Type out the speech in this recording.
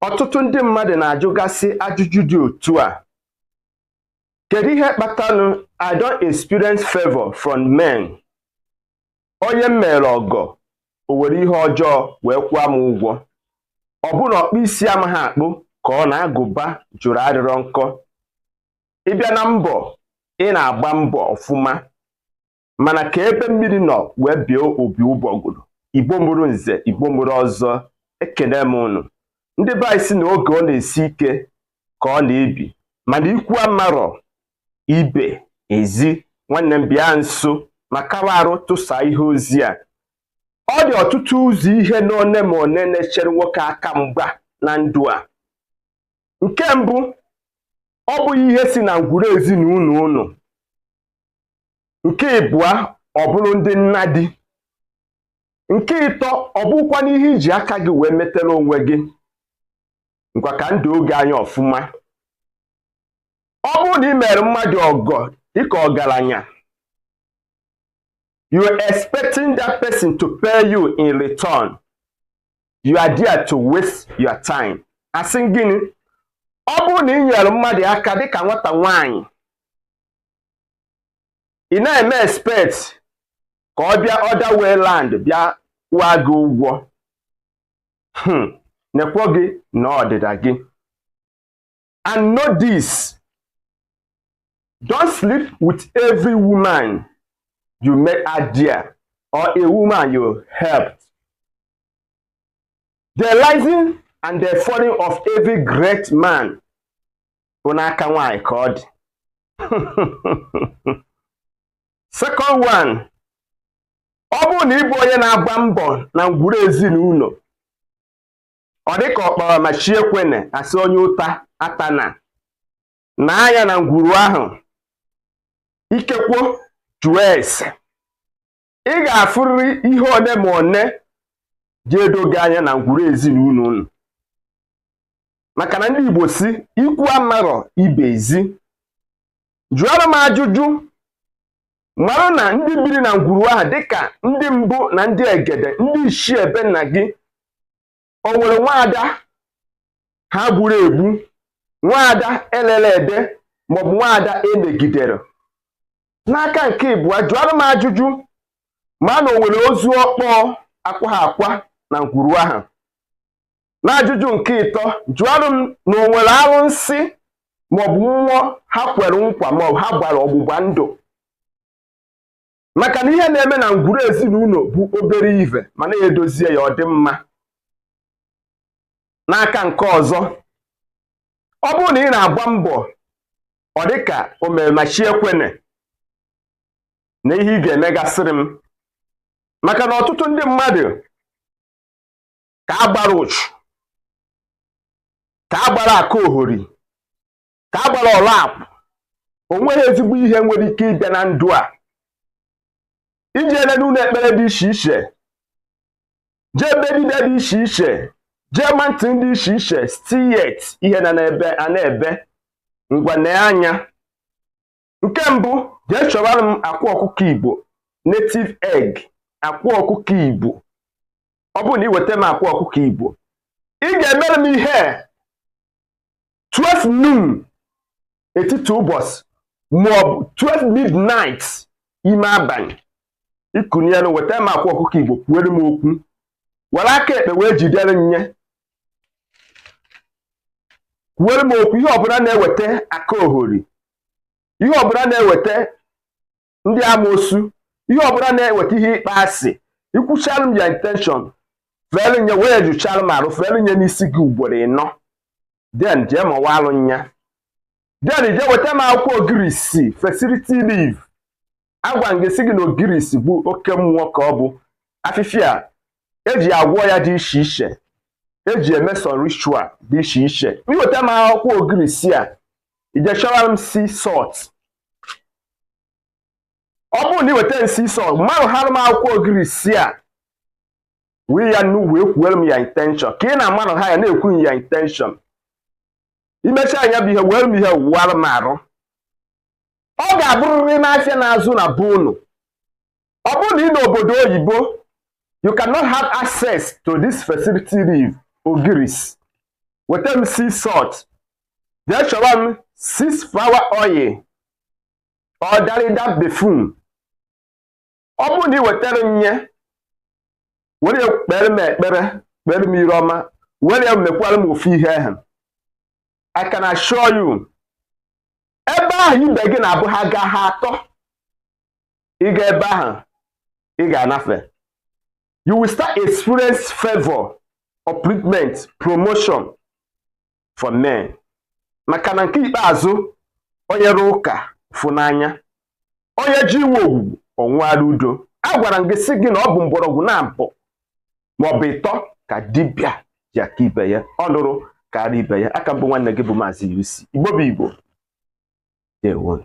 Ọtụtụ ndị mmadụ na-ajụgasị ajụjụ dị otu a. Kedu ihe kpatanụ I don't experience favor from men? Onye m mere ọgọ, o were ihe ọjọọ wee kwụọ m ụgwọ. Ọ bụ na ọkpụ isi amaghị akpụ ka ọ na-agụba jụrụ arịrọ nkọ. Ịbịa na mbọ, ị na-agba mbọ ọfụma, mana ka ebe mmiri nọ wee bie obi ụgbọgụrụ. Igbo mụrụ nze, Igbo mụrụ ọzọ, ekene m unu. Ndị be anyị si na oge ọ na-esi ike ka ọ na-ebi, mana ikwu amarọ ibe ezi. Nwanne m bịa nso maka arụ tụsa ihe ozi a. Ọ dị ọtụtụ ụzọ ihe n'one ma one na-echere nwoke aka mgba na ndụ a. Nke mbụ, ọ bụ ihe si na ngwuru ezinụlọ unu. Nke ịbụa, ọ bụrụ ndị nna di. Nke ịtọ, ọ bụkwa n'ihe iji aka gị wee metere onwe gị. Ngwa ka ndụ oge anyị ọfụma. Ọ bụrụ na ị mere mmadụ ọgọ dịka ọgaranya, you are expecting that person to pay you in return. You are there to waste your time. Asị gịnị? Ọ bụrụ na ị nyere mmadụ aka dịka nwata nwanyị, ị na-eme expect ka ọ bịa other way land bịa kwụọ gị ụgwọ. Nekwo gị na ọdịda gị. And know this, don't sleep with every woman you met out there or a woman you helped. The rising and the falling of every great man bụ n'aka nwanyị ka ọ dị. Second one, ọ bụrụ na ị bụ onye na-agba mbọ na ngwuru ezinụlọ, ọ dịka ọkpara ma chi ekwene asị onye ụta atana na anya na ngwuru ahụ, ikekwo jụọ ese. Ị ga-afụrịrị ihe one ma one ji edo gị anya na ngwuru ezinụlọ unu. Maka na ndị Igbo si ikwu amarọ ibe ezi. Jụọrọ m ajụjụ, mara na ndị biri na ngwuru ahụ dịka ndị mbụ na ndị egede, ndị ichie ebe nna gị, o nwere nwaada ha gburu egbu, nwaada elele ede, maọbụ nwaada emegidere. N'aka nke ịbụa, jụọrọ m ajụjụ, ma na o nwere ozu ọkpọọ akwa ha akwa na ngwuru ahụ. N'ajụjụ nke ịtọ, jụọrọ m na o nwere arụsị maọbụ mmụọ ha kwere nkwa maọbụ ha gbara ọgbụgba ndụ. Maka na ihe na-eme na ngwuru ezinụlọ bụ obere ive ma na-edozie ya ọ dị mma. N'aka nke ọzọ, ọ bụrụ na ị na-agba mbọ ọ dịka o mere ma chi ekwene na ihe ị ga-emegasịrị m. Maka na ọtụtụ ndị mmadụ ka agbara ụchụ, ka agbara aka ohori, ka agbara ọla akwụ, o nweghị ezigbo ihe nwere ike ịbịa na ndụ a. Iji ele n'ụlọ ekpere dị iche iche, jee ebe dibịa dị iche iche, jee ma ntị dị iche iche, still yet ihe na na-ebe ngwa anya. Nke mbụ, jee chọbara m akwa ọkụkọ Igbo, native egg, akwa ọkụkọ Igbo. Ọ bụrụ na ị weta m akwa ọkụkọ Igbo, ị ga-emere m ihe 12 noon etiti ụbọchị maọbụ 12 midnight ime abalị. Ịkụnyere weta m akwa ọkụkọ Igbo, kwuere m okwu, were aka ekpe wee jidere nye, kwuere m okwu. Ihe ọbụla na-eweta aka ohori, ihe ọbụla na-eweta ndị amoosu, ihe ọbụla na-eweta ihe ịkpa asị, ikwuchara m ya intention, fere nye wee jụchara m arụ, fere nye n'isi gị ugboro 4. Den jee mawa alụ nya. Den jee weta m akwụkwọ ogirisi, facility leave. Agwa m gị sị gị na ogirisi bụ oke mmụọ ka ọ bụ afịfịa eji agwọ ya dị iche iche, eji eme some ritual dị iche iche. Iweta m akwụkwọ ogirisi a, ije chọrọ m sea salt. Ọ bụrụ na iweta m sea salt, mmadụ hara m akwụkwọ ogirisi a, wee ya nnu wee kwuere m ya intention, ka ị na mmadụ ha ya na-ekwu ya intention. Imecha anya bụ ihe were m ihe wụwara m arụ. Ọ ga-abụrịrị n'afịa na-azụ na be unu. Ọ bụrụ na ị n'obodo oyibo, you cannot have access to this facility leave ogiris. weta m sea salt, jee chọba m 6 flower oil ọ darịda perfume. Ọ bụrụ na ị wetara m nye were ya kpere m ekpere, kpere m ire ọma, were ya mekwara m ofu ihe ahụ, I can assure you, ebe ahụ ibe gị na-abụ ha gaa ha atọ, ịga ebe ahụ ị ga-anafe. You will start experience favor, upliftment, promotion for men. Maka na nke ikpeazụ onye rụ ụka fụ n'anya, onye ji iwe ogwugwu ọnwụara udo. A gwara m gị sị gị na ọ bụ mgbọrọgwụ na mpụ maọbụ ịtọ ka dibịa ji aka ibe ya, ọ nụrụ karịa ibe ya. Aka mbụ nwanne gị bụ Maazị UC. Igbo bụ Igbo. Ndewo.